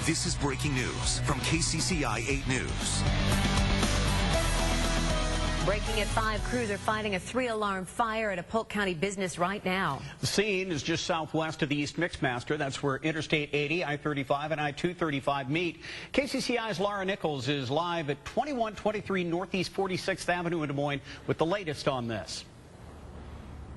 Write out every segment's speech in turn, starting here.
This is breaking news from KCCI 8 News. Breaking at 5, crews are fighting a 3-alarm fire at a Polk County business right now. The scene is just southwest of the East Mixmaster. That's where Interstate 80, I-35, and I-235 meet. KCCI's Laura Nichols is live at 2123 Northeast 46th Avenue in Des Moines with the latest on this.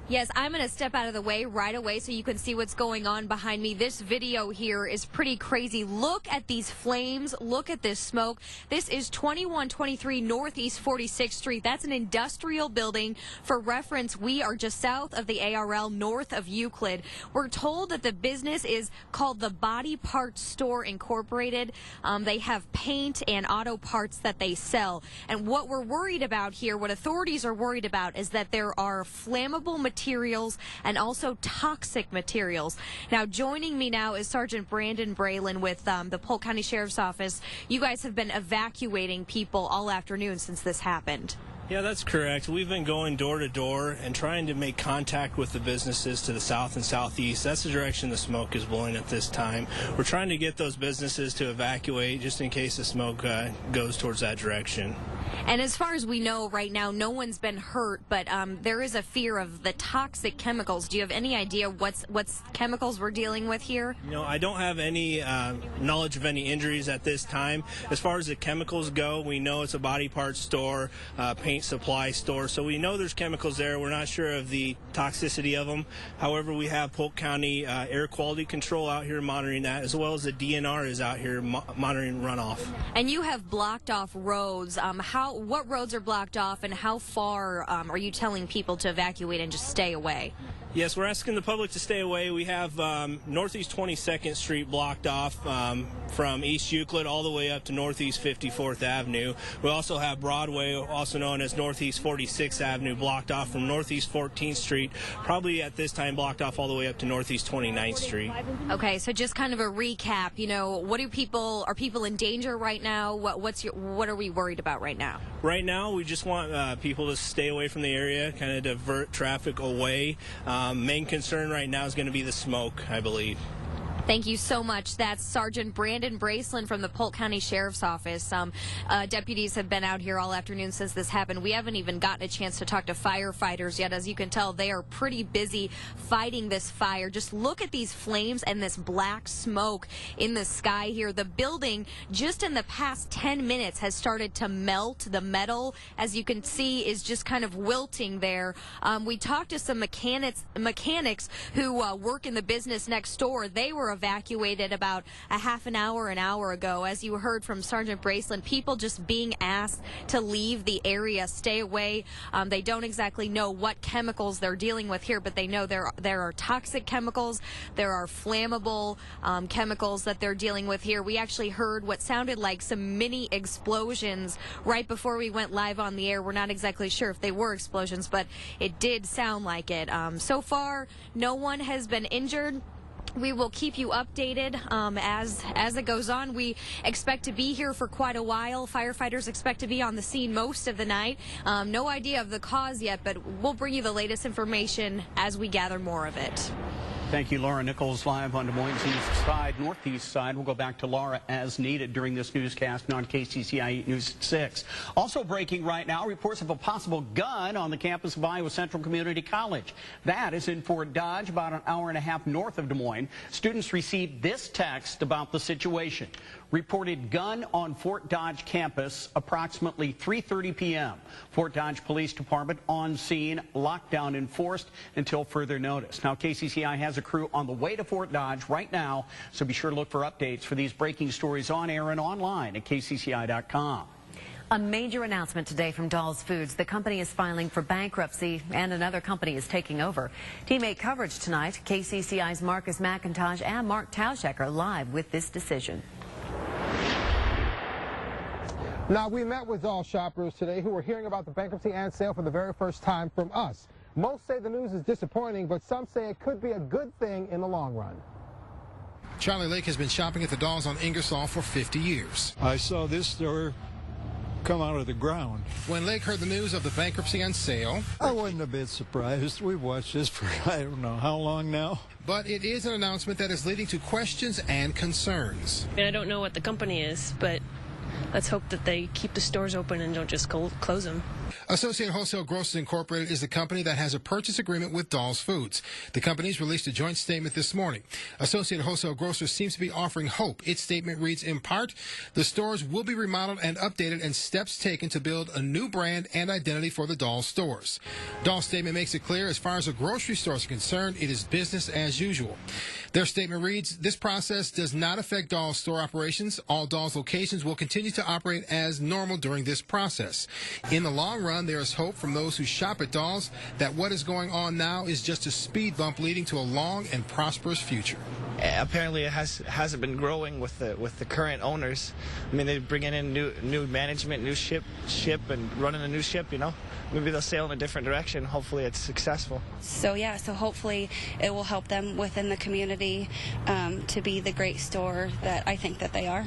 Yes, I'm going to step out of the way right away so you can see what's going on behind me. This video here is pretty crazy. Look at these flames. Look at this smoke. This is 2123 Northeast 46th Street. That's an industrial building. For reference, we are just south of the ARL, north of Euclid. We're told that the business is called the Body Parts Store Incorporated. They have paint and auto parts that they sell. And what we're worried about here, what authorities are worried about, is that there are flammable materials and also toxic materials. Now, joining me now is Sergeant Brandon Braylon with the Polk County Sheriff's Office. You guys have been evacuating people all afternoon since this happened. Yeah, that's correct. We've been going door to door and trying to make contact with the businesses to the south and southeast. That's the direction the smoke is blowing at this time. We're trying to get those businesses to evacuate just in case the smoke goes towards that direction. And as far as we know right now, no one's been hurt, but there is a fear of the toxic chemicals. Do you have any idea what chemicals we're dealing with here? You know, I don't have any knowledge of any injuries at this time. As far as the chemicals go, we know it's a body parts store, paint supply store, so we know there's chemicals there. We're not sure of the toxicity of them. However, we have Polk County Air Quality Control out here monitoring that, as well as the DNR is out here monitoring runoff. And you have blocked off roads. What roads are blocked off, and how far are you telling people to evacuate and just stay away? Yes, we're asking the public to stay away. We have Northeast 22nd Street blocked off from East Euclid all the way up to Northeast 54th Avenue. We also have Broadway, also known as Northeast 46th Avenue, blocked off from Northeast 14th Street, probably at this time blocked off all the way up to Northeast 29th Street. Okay, so just kind of a recap, you know, are people in danger right now? What are we worried about right now? Right now, we just want people to stay away from the area, kind of divert traffic away. Main concern right now is going to be the smoke, I believe. Thank you so much. That's Sergeant Brandon Braylon from the Polk County Sheriff's Office. Deputies have been out here all afternoon since this happened. We haven't even gotten a chance to talk to firefighters yet. As you can tell, they are pretty busy fighting this fire. Just look at these flames and this black smoke in the sky here. The building, just in the past 10 minutes, has started to melt. The metal, as you can see, is just kind of wilting there. We talked to some mechanics who work in the business next door. They were evacuated about a half an hour ago. As you heard from Sergeant Braylon, people just being asked to leave the area, stay away. They don't exactly know what chemicals they're dealing with here, but they know there are toxic chemicals, there are flammable chemicals that they're dealing with here. We actually heard what sounded like some mini explosions right before we went live on the air. We're not exactly sure if they were explosions, but it did sound like it. So far, no one has been injured. We will keep you updated as it goes on. We expect to be here for quite a while. Firefighters expect to be on the scene most of the night. No idea of the cause yet, but we'll bring you the latest information as we gather more of it. Thank you, Laura Nichols, live on Des Moines' east side, northeast side. We'll go back to Laura as needed during this newscast on KCCI News 6. Also breaking right now, reports of a possible gun on the campus of Iowa Central Community College. That is in Fort Dodge, about an hour and a half north of Des Moines. Students received this text about the situation. Reported gun on Fort Dodge campus approximately 3:30 p.m. Fort Dodge Police Department on scene, lockdown enforced until further notice. Now, KCCI has a crew on the way to Fort Dodge right now, so be sure to look for updates for these breaking stories on air and online at kcci.com. A major announcement today from Dahl's Foods. The company is filing for bankruptcy and another company is taking over. Team 8 coverage tonight. KCCI's Marcus McIntosh and Mark Tauschek are live with this decision. Now, we met with Dahl shoppers today who are hearing about the bankruptcy and sale for the very first time from us. Most say the news is disappointing, but some say it could be a good thing in the long run. Charlie Lake has been shopping at the Dahls on Ingersoll for 50 years. I saw this store come out of the ground. When Lake heard the news of the bankruptcy on sale, I wasn't a bit surprised. We've watched this for I don't know how long now. but it is an announcement that is leading to questions and concerns. And I don't know what the company is, but let's hope that they keep the stores open and don't just close them. Associated Wholesale Grocers Incorporated is the company that has a purchase agreement with Dahl's Foods. The companies released a joint statement this morning. Associated Wholesale Grocers seems to be offering hope. Its statement reads, in part, the stores will be remodeled and updated and steps taken to build a new brand and identity for the Dahl's stores. Dahl's statement makes it clear as far as the grocery stores are concerned, it is business as usual. Their statement reads, this process does not affect Dahl's store operations. All Dahl's locations will continue to operate as normal during this process. In the long run, there is hope from those who shop at Dahl's that what is going on now is just a speed bump leading to a long and prosperous future. Apparently, it hasn't been growing with the current owners. I mean, they bring in new management, new ship, and running a new ship. You know, maybe they'll sail in a different direction. Hopefully, it's successful. So hopefully it will help them within the community to be the great store that I think that they are.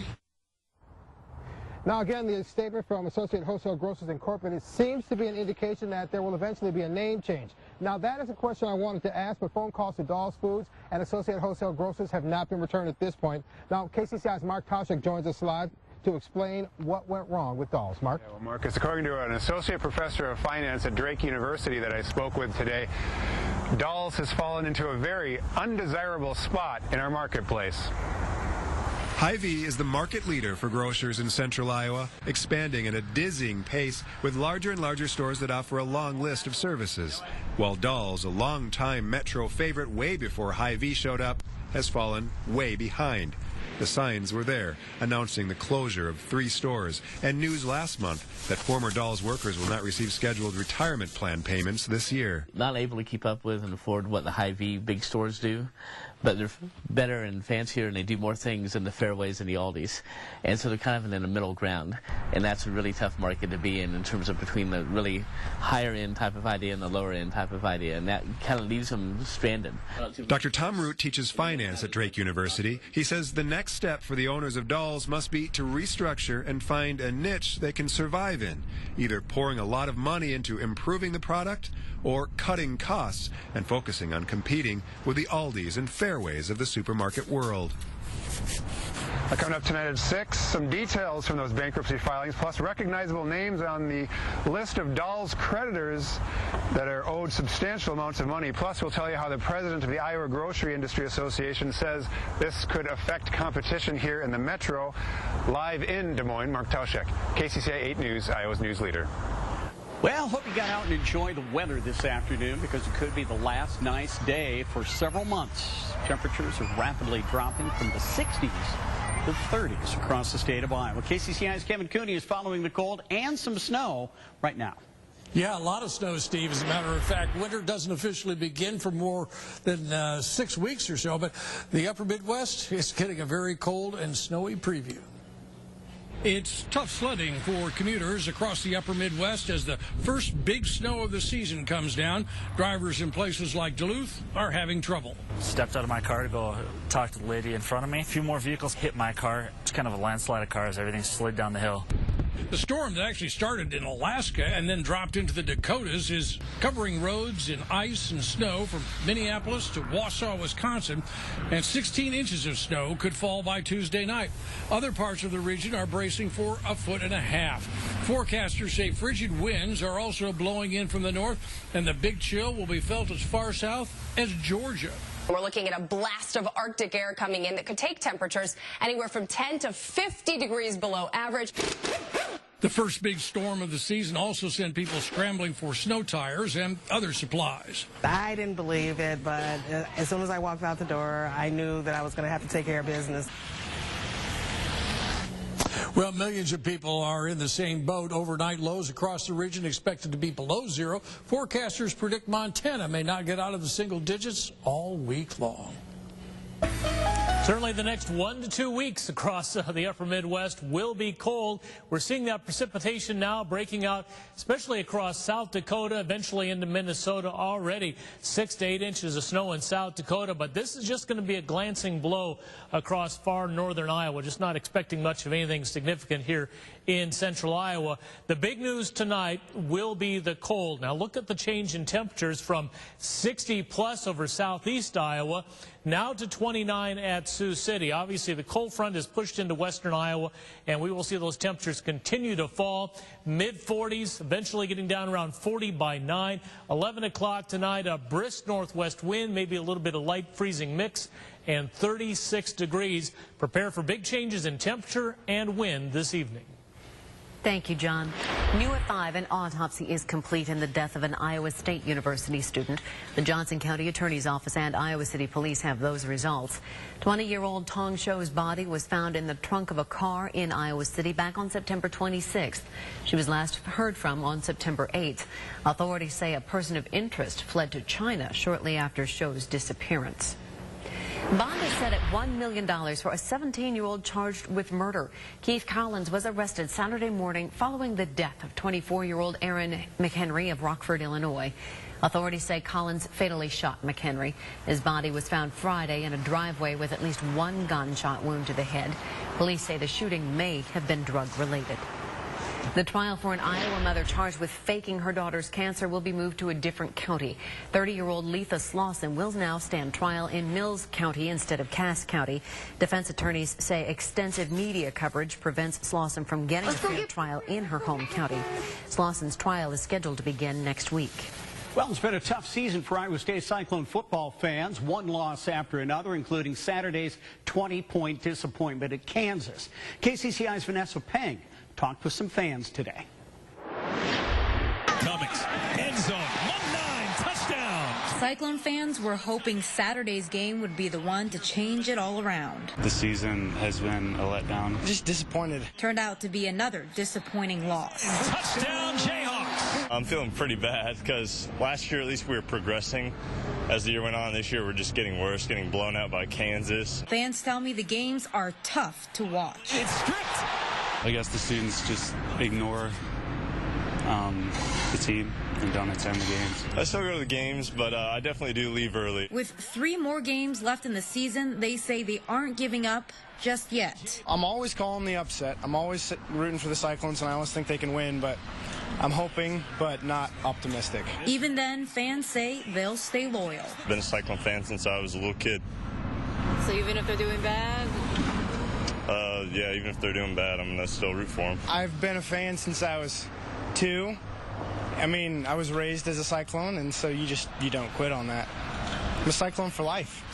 Now, again, the statement from Associated Wholesale Grocers Incorporated seems to be an indication that there will eventually be a name change. Now, that is a question I wanted to ask, but phone calls to Dahl's Foods and Associated Wholesale Grocers have not been returned at this point. Now, KCCI's Mark Tauschek joins us live to explain what went wrong with Dahl's. Mark? Yeah, well, Marcus, according to an associate professor of finance at Drake University that I spoke with today, Dahl's has fallen into a very undesirable spot in our marketplace. Hy-Vee is the market leader for grocers in central Iowa, expanding at a dizzying pace with larger and larger stores that offer a long list of services. While Dahl's, a longtime Metro favorite way before Hy-Vee showed up, has fallen way behind. The signs were there, announcing the closure of 3 stores, and news last month that former Dahl's workers will not receive scheduled retirement plan payments this year. Not able to keep up with and afford what the Hy-Vee big stores do, but they're better and fancier, and they do more things than the Fairways and the Aldis. And so they're kind of in the middle ground, and that's a really tough market to be in terms of between the really higher-end type of idea and the lower-end type of idea, and that kind of leaves them stranded. Dr. Tom Root teaches finance at Drake University. He says the next step for the owners of Dahl's must be to restructure and find a niche they can survive in, either pouring a lot of money into improving the product or cutting costs and focusing on competing with the Aldis and Fairways of the supermarket world. Coming up tonight at 6, some details from those bankruptcy filings, plus recognizable names on the list of Dahl's creditors that are owed substantial amounts of money. Plus, we'll tell you how the president of the Iowa Grocery Industry Association says this could affect competition here in the Metro. Live in Des Moines, Mark Tauschek, KCCI 8 News, Iowa's news leader. Well, hope you got out and enjoyed the weather this afternoon because it could be the last nice day for several months. Temperatures are rapidly dropping from the 60s to 30s across the state of Iowa. KCCI's Kevin Cooney is following the cold and some snow right now. Yeah, a lot of snow, Steve. As a matter of fact, winter doesn't officially begin for more than 6 weeks or so, but the upper Midwest is getting a very cold and snowy preview. It's tough sledding for commuters across the upper Midwest as the first big snow of the season comes down. Drivers in places like Duluth are having trouble. Stepped out of my car to go talk to the lady in front of me. A few more vehicles hit my car. It's kind of a landslide of cars. Everything slid down the hill. The storm that actually started in Alaska and then dropped into the Dakotas is covering roads in ice and snow from Minneapolis to Wausau, Wisconsin, and 16 inches of snow could fall by Tuesday night. Other parts of the region are bracing for 1.5 feet. Forecasters say frigid winds are also blowing in from the north, and the big chill will be felt as far south as Georgia. We're looking at a blast of Arctic air coming in that could take temperatures anywhere from 10 to 50 degrees below average. The first big storm of the season also sent people scrambling for snow tires and other supplies. I didn't believe it, but as soon as I walked out the door, I knew that I was going to have to take care of business. Well, millions of people are in the same boat. Overnight lows across the region expected to be below zero. Forecasters predict Montana may not get out of the single digits all week long. Certainly the next 1 to 2 weeks across the upper Midwest will be cold. We're seeing that precipitation now breaking out, especially across South Dakota, eventually into Minnesota already. 6 to 8 inches of snow in South Dakota, but this is just going to be a glancing blow across far northern Iowa. Just not expecting much of anything significant here in central Iowa. The big news tonight will be the cold. Now look at the change in temperatures from 60 plus over southeast Iowa now to 29 at Sioux City. Obviously, the cold front is pushed into western Iowa, and we will see those temperatures continue to fall. Mid-40s, eventually getting down around 40 by 9. 11 o'clock tonight, a brisk northwest wind, maybe a little bit of light freezing mix, and 36 degrees. Prepare for big changes in temperature and wind this evening. Thank you, John. New at 5, an autopsy is complete in the death of an Iowa State University student. The Johnson County Attorney's Office and Iowa City Police have those results. 20-year-old Tong Shou's body was found in the trunk of a car in Iowa City back on September 26th. She was last heard from on September 8th. Authorities say a person of interest fled to China shortly after Shou's disappearance. Bond is set at $1 million for a 17-year-old charged with murder. Keith Collins was arrested Saturday morning following the death of 24-year-old Aaron McHenry of Rockford, Illinois. Authorities say Collins fatally shot McHenry. His body was found Friday in a driveway with at least one gunshot wound to the head. Police say the shooting may have been drug-related. The trial for an Iowa mother charged with faking her daughter's cancer will be moved to a different county. 30-year-old Letha Slauson will now stand trial in Mills County instead of Cass County. Defense attorneys say extensive media coverage prevents Slauson from getting a fair trial in her home county. Slauson's trial is scheduled to begin next week. Well, it's been a tough season for Iowa State Cyclone football fans. One loss after another, including Saturday's 20-point disappointment at Kansas. KCCI's Vanessa Peng talked with some fans today. Cummings, end zone, 1-9, touchdown. Cyclone fans were hoping Saturday's game would be the one to change it all around. The season has been a letdown. Just disappointed. Turned out to be another disappointing loss. Touchdown, Jayhawks. I'm feeling pretty bad because last year at least we were progressing. As the year went on, this year we're just getting worse, getting blown out by Kansas. Fans tell me the games are tough to watch. It's strict. I guess the students just ignore the team and don't attend the games. I still go to the games, but I definitely do leave early. With 3 more games left in the season, they say they aren't giving up just yet. I'm always calling the upset. I'm always rooting for the Cyclones, and I always think they can win, but I'm hoping, but not optimistic. Even then, fans say they'll stay loyal. I've been a Cyclone fan since I was a little kid. So even if they're doing bad? Yeah, even if they're doing bad, I'm going to still root for them. I've been a fan since I was 2. I mean, I was raised as a Cyclone, and so you don't quit on that. I'm a Cyclone for life.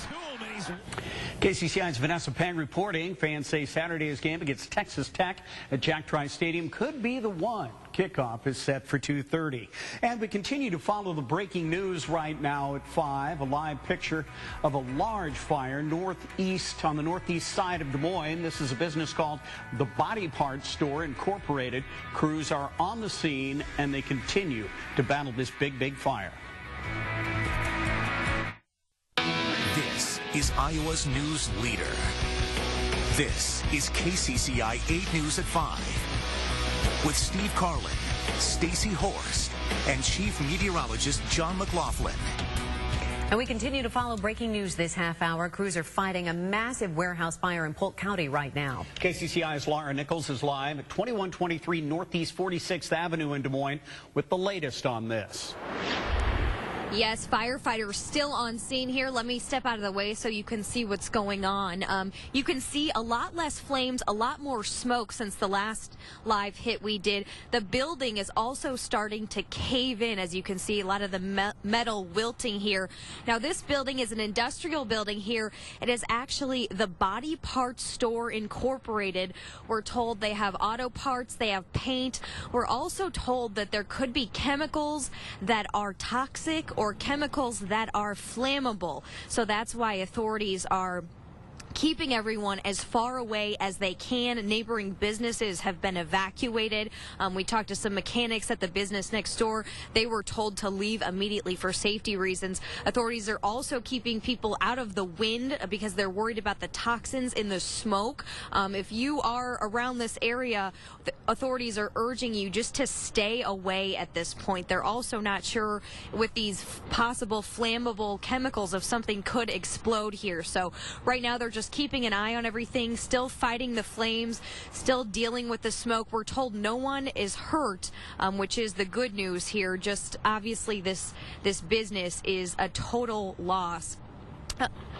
KCCI's Vanessa Pang reporting. Fans say Saturday's game against Texas Tech at Jack Trice Stadium could be the one. Kickoff is set for 2:30. And we continue to follow the breaking news right now at 5. A live picture of a large fire on the northeast side of Des Moines. This is a business called the Body Parts Store Incorporated. Crews are on the scene and they continue to battle this big fire. This is Iowa's news leader. This is KCCI 8 News at 5 with Steve Carlin, Stacy Horst, and Chief Meteorologist John McLaughlin. And we continue to follow breaking news this half hour. Crews are fighting a massive warehouse fire in Polk County right now. KCCI's Laura Nichols is live at 2123 Northeast 46th Avenue in Des Moines with the latest on this. Yes, firefighters still on scene here. Let me step out of the way so you can see what's going on. You can see a lot less flames, a lot more smoke since the last live hit we did. The building is also starting to cave in, as you can see, a lot of the metal wilting here. Now, this building is an industrial building here. It is actually the Body Parts Store Incorporated. We're told they have auto parts, they have paint. We're also told that there could be chemicals that are toxic or chemicals that are flammable. So that's why authorities are keeping everyone as far away as they can. Neighboring businesses have been evacuated. We talked to some mechanics at the business next door. They were told to leave immediately for safety reasons. Authorities are also keeping people out of the wind because they're worried about the toxins in the smoke. If you are around this area, the authorities are urging you just to stay away at this point. They're also not sure with these possible flammable chemicals if something could explode here. So right now they're just keeping an eye on everything, still fighting the flames, still dealing with the smoke. We're told no one is hurt, which is the good news here. Just obviously this business is a total loss.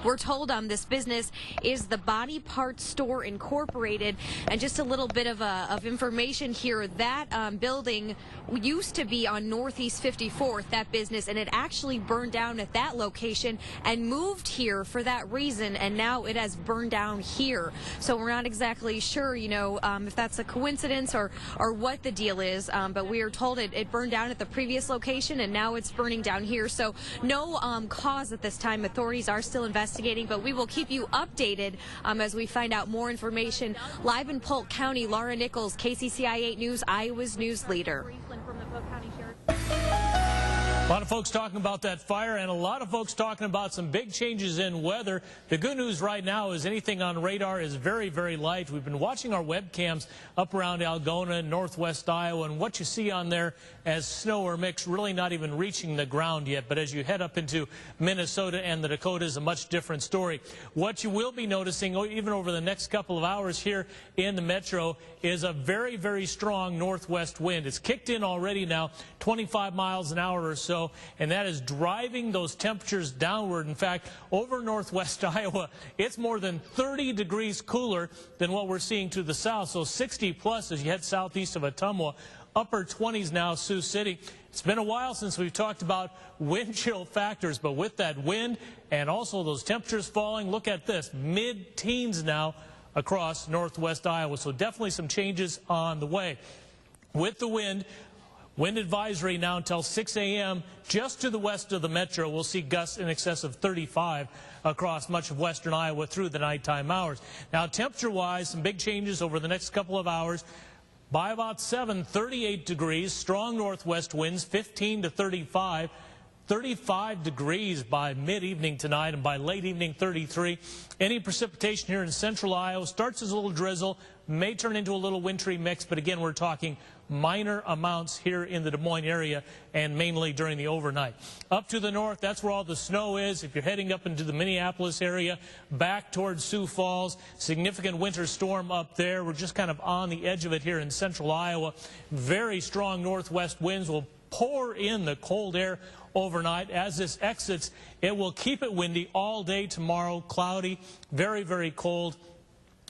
We're told this business is the Body Parts Store Incorporated, and just a little bit of information here. That building used to be on Northeast 54th, that business, and it actually burned down at that location and moved here for that reason, and now it has burned down here. So we're not exactly sure, if that's a coincidence or what the deal is, but we are told it burned down at the previous location, and now it's burning down here. So no cause at this time. Authorities are still investigating, but we will keep you updated as we find out more information. Live in Polk County, Laura Nichols, KCCI 8 News, Iowa's news leader. A lot of folks talking about that fire, and a lot of folks talking about some big changes in weather. The good news right now is anything on radar is very, very light. We've been watching our webcams up around Algona and northwest Iowa, and what you see on there as snow or mix really not even reaching the ground yet. But as you head up into Minnesota and the Dakotas, a much different story. What you will be noticing even over the next couple of hours here in the metro is a very, very strong northwest wind. It's kicked in already now, 25 miles an hour or so. And that is driving those temperatures downward. In fact, over northwest Iowa, it's more than 30 degrees cooler than what we're seeing to the south. So 60 plus as you head southeast of Ottumwa, upper 20s now, Sioux City. It's been a while since we've talked about wind chill factors, but with that wind and also those temperatures falling, look at this, mid-teens now across northwest Iowa. So definitely some changes on the way. With the wind advisory now until 6 a.m. just to the west of the metro. We'll see gusts in excess of 35 across much of western Iowa through the nighttime hours. Now, temperature-wise, some big changes over the next couple of hours. By about 7, 38 degrees, strong northwest winds, 15 to 35. 35 degrees by mid-evening tonight, and by late evening, 33. Any precipitation here in central Iowa starts as a little drizzle, may turn into a little wintry mix, but again, we're talking minor amounts here in the Des Moines area and mainly during the overnight. Up to the north, that's where all the snow is. If you're heading up into the Minneapolis area, back towards Sioux Falls, significant winter storm up there. We're just kind of on the edge of it here in central Iowa. Very strong northwest winds will pour in the cold air overnight. As this exits, it will keep it windy all day tomorrow, cloudy, very, very cold.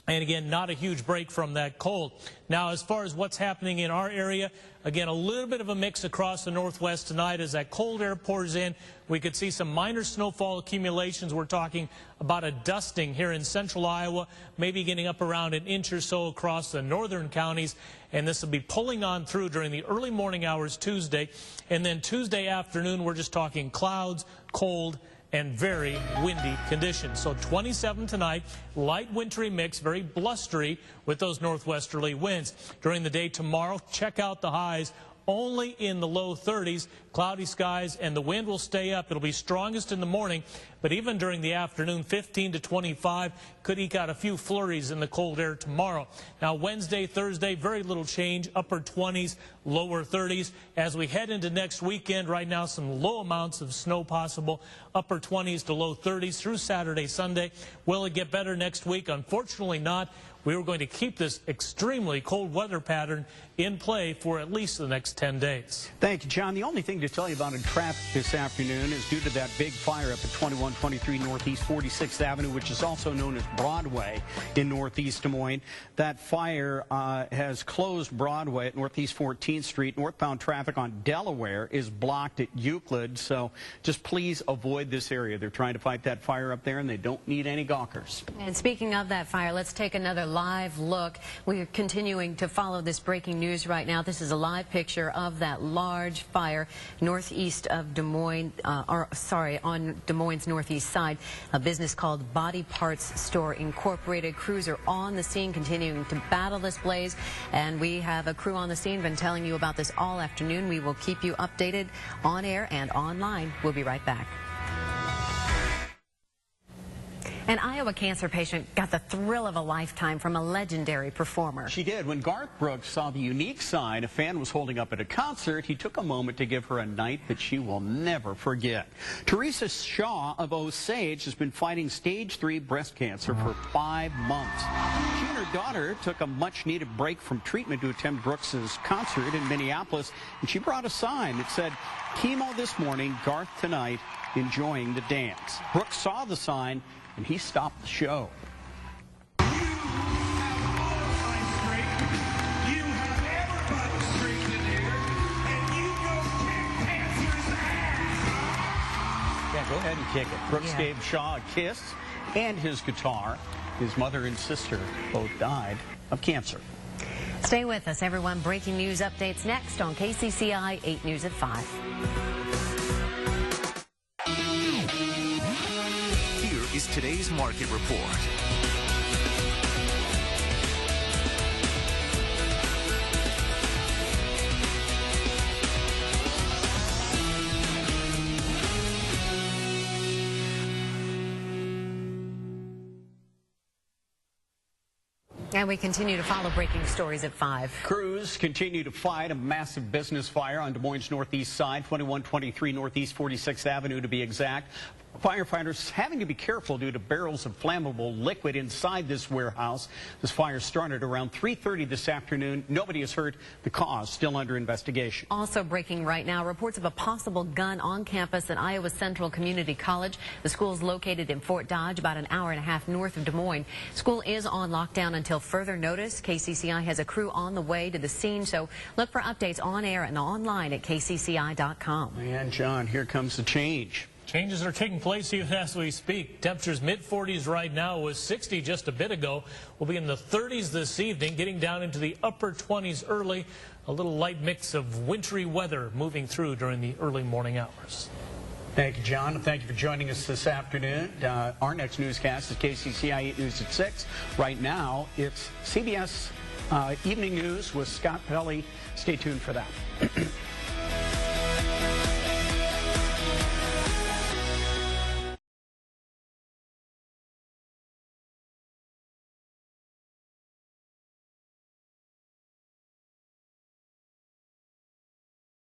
And again, not a huge break from that cold. Now, as far as what's happening in our area, again, a little bit of a mix across the northwest tonight. As that cold air pours in, we could see some minor snowfall accumulations. We're talking about a dusting here in central Iowa, maybe getting up around an inch or so across the northern counties. And this will be pulling on through during the early morning hours Tuesday. And then Tuesday afternoon, we're just talking clouds, cold, and very windy conditions. So 27 tonight, light wintry mix, very blustery with those northwesterly winds. During the day tomorrow, check out the highs only in the low 30s, cloudy skies, and the wind will stay up. It'll be strongest in the morning, but even during the afternoon, 15 to 25, could eke out a few flurries in the cold air tomorrow. Now, Wednesday, Thursday, very little change, upper 20s, lower 30s. As we head into next weekend, right now, some low amounts of snow possible, upper 20s to low 30s through Saturday, Sunday. Will it get better next week? Unfortunately not. We were going to keep this extremely cold weather pattern in play for at least the next 10 days. Thank you, John. The only thing to tell you about in traffic this afternoon is due to that big fire up at 2123 Northeast 46th Avenue, which is also known as Broadway in Northeast Des Moines. That fire has closed Broadway at Northeast 14th Street. Northbound traffic on Delaware is blocked at Euclid, so just please avoid this area. They're trying to fight that fire up there, and they don't need any gawkers. And speaking of that fire, let's take another look live look. We're continuing to follow this breaking news right now. This is a live picture of that large fire northeast of Des Moines, on Des Moines' northeast side. A business called Body Parts Store Incorporated. Crews are on the scene continuing to battle this blaze, and we have a crew on the scene, been telling you about this all afternoon. We will keep you updated on air and online. We'll be right back. An Iowa cancer patient got the thrill of a lifetime from a legendary performer. She did. When Garth Brooks saw the unique sign a fan was holding up at a concert, he took a moment to give her a night that she will never forget. Teresa Shaw of Osage has been fighting stage 3 breast cancer for 5 months. She and her daughter took a much-needed break from treatment to attend Brooks's concert in Minneapolis, and she brought a sign that said, "Chemo this morning, Garth tonight, enjoying the dance." Brooks saw the sign, and he stopped the show. Yeah, go ahead and kick it. Brooks gave Shaw a kiss and his guitar. His mother and sister both died of cancer. Stay with us, everyone. Breaking news updates next on KCCI 8 News at 5. Is today's market report. And we continue to follow breaking stories at 5. Crews continue to fight a massive business fire on Des Moines' northeast side, 2123 Northeast 46th Avenue to be exact. Firefighters having to be careful due to barrels of flammable liquid inside this warehouse. This fire started around 3:30 this afternoon. Nobody has hurt. The cause still under investigation. Also breaking right now, reports of a possible gun on campus at Iowa Central Community College. The school is located in Fort Dodge, about an hour and a half north of Des Moines. School is on lockdown until further notice. KCCI has a crew on the way to the scene, so look for updates on air and online at kcci.com. And John, here comes the change. Changes are taking place even as we speak. Temperatures mid-40s right now, was 60 just a bit ago. We'll be in the 30s this evening, getting down into the upper 20s early. A little light mix of wintry weather moving through during the early morning hours. Thank you, John. Thank you for joining us this afternoon. Our next newscast is KCCI 8 News at 6. Right now, it's CBS Evening News with Scott Pelley. Stay tuned for that.